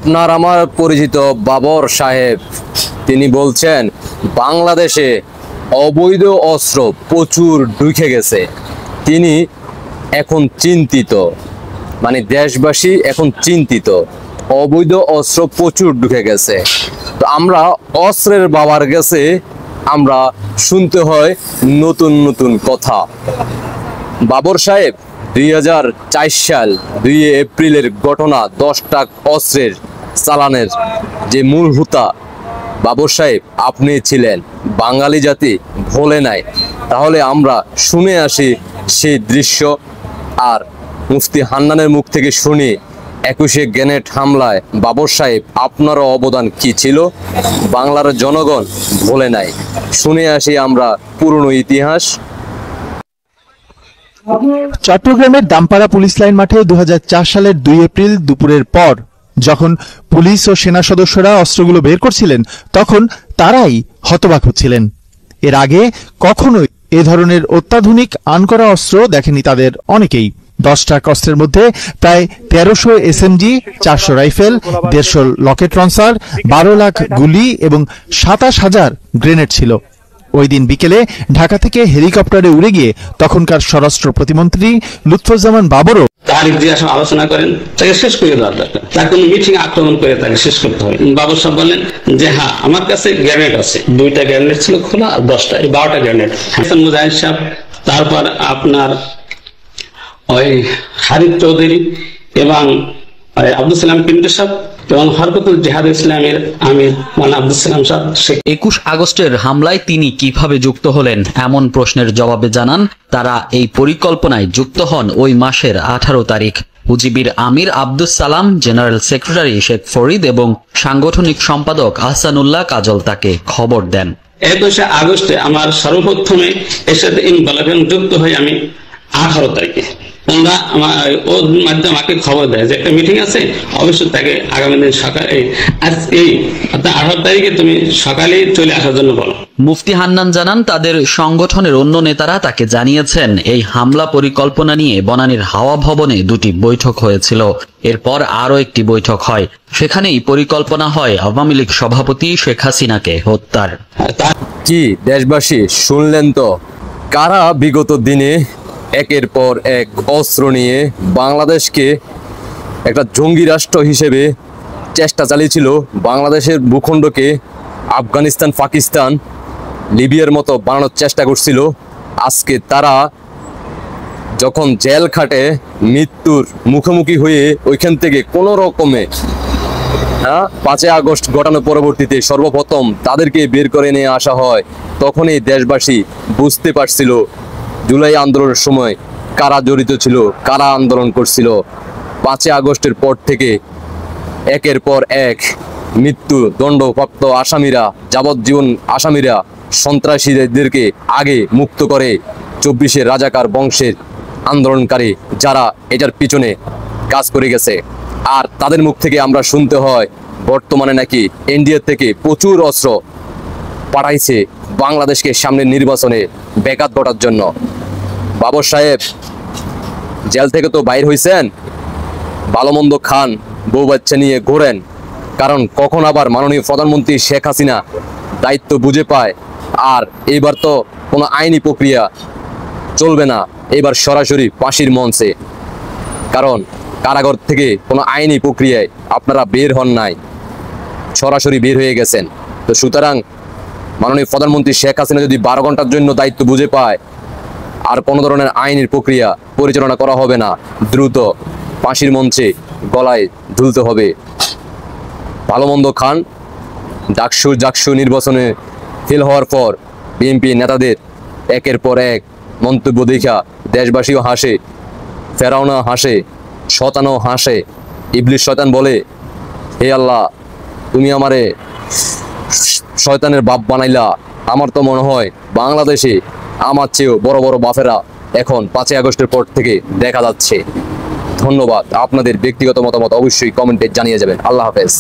আপনার আমার পরিচিত বাবর সাহেব তিনি বলছেন বাংলাদেশে অবৈধ অস্ত্র প্রচুর ঢুকে গেছে। তিনি এখন চিন্তিত, মানে দেশবাসী এখন চিন্তিত, অবৈধ অস্ত্র প্রচুর ঢুকে গেছে। তো আমরা অস্ত্রের বাবার কাছে আমরা শুনতে হয় নতুন নতুন কথা। বাবর সাহেব 2004 সাল 2 এপ্রিলের ঘটনা, 10 ট্রাক অস্ত্রের চালানের যে মূল হুতা বাবর সাহেব আপনি ছিলেন। বাঙালি জাতি ভোলে নাই। তাহলে আমরা শুনে আসি সেই দৃশ্য, আর মুফতি হান্নানের মুখ থেকে শুনি 21শে গ্রেনেড হামলায় বাবর সাহেব আপনারও অবদান কি ছিল। বাংলার জনগণ ভোলে নাই। শুনে আসি আমরা পুরনো ইতিহাস। চট্টগ্রামের দামপাড়া পুলিশ লাইন মাঠে 2004 সালের 2 এপ্রিল দুপুরের পর যখন পুলিশ ও সেনা সদস্যরা অস্ত্রগুলো বের করছিলেন, তখন তারাই হতবাক হচ্ছিলেন। এর আগে কখনোই এ ধরনের অত্যাধুনিক আনকরা অস্ত্র দেখেনি তাদের অনেকেই। 10 ট্রাক অস্ত্রের মধ্যে প্রায় 1300 SMG, 400 rifle, 150 Locket launcher, 12 lakh গুলি এবং 27,000 গ্রেনেড ছিল। ওই দিন বিকেলে ঢাকা থেকে হেলিকপ্টারে উড়ে গিয়ে তখনকার স্বরাষ্ট্র প্রতিমন্ত্রী লুৎফুজ্জামান বাবরও তার ইতিহাস আলোচনা করেন, তাকে শেষ করে দেওয়ার দরকার। তার কোনো মিটিং আক্রমণ করে তাকে শেষ করতে হবে। বাবর সাহেব বলেন যে হ্যাঁ আমার কাছে গ্রেনেড আছে, 2টা গ্রেনেড ছিল খোলা, আর 10টা 12টা গ্রেনেড। হাসান মুজাহিদ সাহেব, তারপর আপনার ওই হারিফ চৌধুরী এবং আব্দুল সালাম পিন্টু সাহেব এবং হরকতুল জিহাদ ইসলামের আমির মাওলানা আব্দুল সালাম সাহেব। 21 আগস্টের হামলায় তিনি কিভাবে যুক্ত হলেন এমন প্রশ্নের জবাবে জানান, তারা এই পরিকল্পনায় যুক্ত হন ওই মাসের 18 তারিখ। হুজিবির আমির আব্দুস সালাম, জেনারেল সেক্রেটারি শেখ ফরিদ এবং সাংগঠনিক সম্পাদক আহসানুল্লাহ কাজল তাকে খবর দেন। 21শে আগস্টে আমার সর্বপ্রথমে এর সাথে ইনভলভ এবং যুক্ত হই আমি 18 তারিখে। ওরা ওর মাধ্যমে আমাকে খবর দেয় যে একটা মিটিং আছে, অবশ্যই তাকে আগামী দিন সকালে এই 18 তারিখে তুমি সকালে চলে আসার জন্য বলো। মুফতি হান্নান জানান তাদের সংগঠনের অন্য নেতারা তাকে জানিয়েছেন এই হামলা পরিকল্পনা নিয়ে বনানীর হাওয়া ভবনে 2টি বৈঠক হয়েছিল। এরপর আরও একটি বৈঠক হয়, সেখানেই পরিকল্পনা হয় আওয়ামী লীগ সভাপতি শেখ হাসিনাকে হত্যার। কি দেশবাসী শুনলেন তো, কারা বিগত দিনে একের পর এক অস্ত্র নিয়ে বাংলাদেশকে একটা জঙ্গি রাষ্ট্র হিসেবে চেষ্টা চালিয়েছিল, বাংলাদেশের ভূখণ্ডকে আফগানিস্তান, পাকিস্তান, লিবিয়ার মতো বানানোর চেষ্টা করছিল। আজকে তারা যখন জেল খাটে মৃত্যুর মুখোমুখি হয়ে ওইখান থেকে কোনো রকমে 5 আগস্ট ঘটানোর পরবর্তীতে সর্বপ্রথম তাদেরকে বের করে নিয়ে আসা হয়, তখনই দেশবাসী বুঝতে পারছিল জুলাই আন্দোলনের সময় কারা জড়িত ছিল, কারা আন্দোলন করছিল। 5 আগস্টের পর থেকে একের পর এক মৃত্যু দণ্ডপ্রাপ্ত আসামিরা, যাবজ্জীবন আসামিরা, সন্ত্রাসীদেরকে আগে মুক্ত করে 24-এর রাজাকার বংশের আন্দোলনকারী যারা এটার পিছনে কাজ করে গেছে। আর তাদের মুখ থেকে আমরা শুনতে হয় বর্তমানে নাকি ইন্ডিয়া থেকে প্রচুর অস্ত্র পাঠাইছে বাংলাদেশকে সামনের নির্বাচনে ব্যাঘাত ঘটার জন্য। বাবর সাহেব জেল থেকে তো বাইর হইছেন, ভালো মন্দ খান, বউ বাচ্চা নিয়ে ঘোরেন, কারণ কখন আবার মাননীয় প্রধানমন্ত্রী শেখ হাসিনা দায়িত্ব বুঝে পায়। আর এইবার তো কোনো আইনি প্রক্রিয়া চলবে না, এবার সরাসরি ফাঁসির মঞ্চে, কারণ কারাগার থেকে কোনো আইনি প্রক্রিয়ায় আপনারা বের হন নাই, সরাসরি বের হয়ে গেছেন। তো সুতরাং মাননীয় প্রধানমন্ত্রী শেখ হাসিনা যদি 12 ঘন্টার জন্য দায়িত্ব বুঝে পায়, আর কোনো ধরনের আইনের প্রক্রিয়া পরিচালনা করা হবে না, দ্রুত ফাঁসির মঞ্চে গলায় ঝুলতে হবে। ভালো মন্দ খান, জাকসু নির্বাচনে ফেল হওয়ার পর বিএনপি নেতাদের একের পর এক মন্তব্য দেখা দেশবাসীও হাসে, ফেরাউনা হাসে, শয়তানও হাসে। ইবলিস শয়তান বলে, হে আল্লাহ তুমি আমারে শয়তানের বাপ বানাইলা। আমার তো মনে হয় বাংলাদেশে আমার চেয়েও বড় বড় বাফেরা এখন 5 আগস্টের পর থেকে দেখা যাচ্ছে। ধন্যবাদ। আপনাদের ব্যক্তিগত মতামত অবশ্যই কমেন্টে জানিয়ে যাবেন। আল্লাহ হাফেজ।